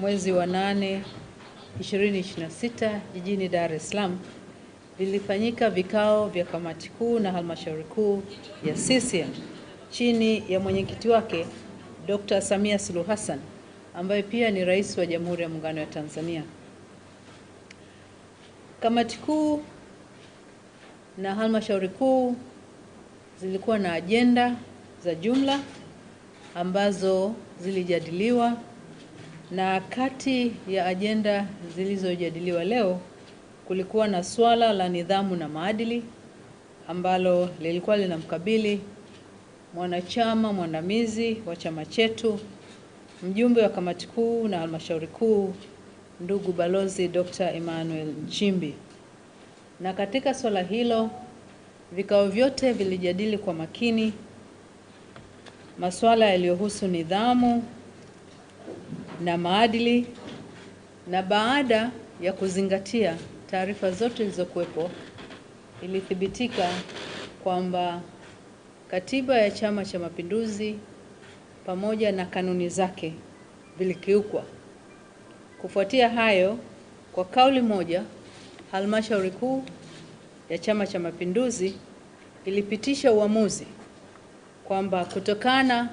Mwezi wa 8 2026 jijini Dar es Salaam vilifanyika vikao vya kamati kuu na halmashauri kuu ya CCM chini ya mwenyekiti wake Dr. Samia Suluhu Hassan ambaye pia ni Rais wa Jamhuri ya Muungano wa Tanzania. Kamati kuu na halmashauri kuu zilikuwa na ajenda za jumla ambazo zilijadiliwa, na kati ya ajenda zilizojadiliwa leo kulikuwa na swala la nidhamu na maadili ambalo lilikuwa linamkabili mwanachama mwandamizi wa chama chetu, mjumbe wa kamati kuu na halmashauri kuu, ndugu Balozi Dr. Emmanuel Nchimbi. Na katika swala hilo vikao vyote vilijadili kwa makini masuala yaliyohusu nidhamu na maadili, na baada ya kuzingatia taarifa zote zilizokuwepo ilithibitika kwamba katiba ya Chama cha Mapinduzi pamoja na kanuni zake vilikiukwa. Kufuatia hayo, kwa kauli moja, halmashauri kuu ya Chama cha Mapinduzi ilipitisha uamuzi kwamba kutokana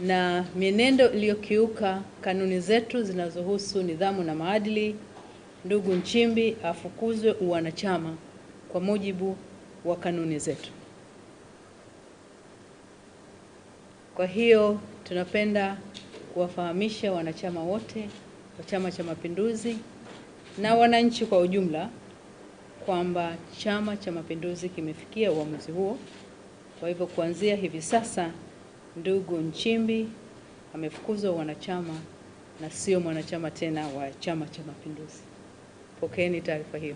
na mienendo iliyokiuka kanuni zetu zinazohusu nidhamu na maadili, ndugu Nchimbi afukuzwe uwanachama kwa mujibu wa kanuni zetu. Kwa hiyo tunapenda kuwafahamisha wanachama wote wa Chama cha Mapinduzi na wananchi kwa ujumla kwamba Chama cha Mapinduzi kimefikia uamuzi huo. Kwa hivyo kuanzia hivi sasa ndugu Nchimbi amefukuzwa wanachama na sio mwanachama tena wa Chama cha Mapinduzi. Pokeeni taarifa hiyo.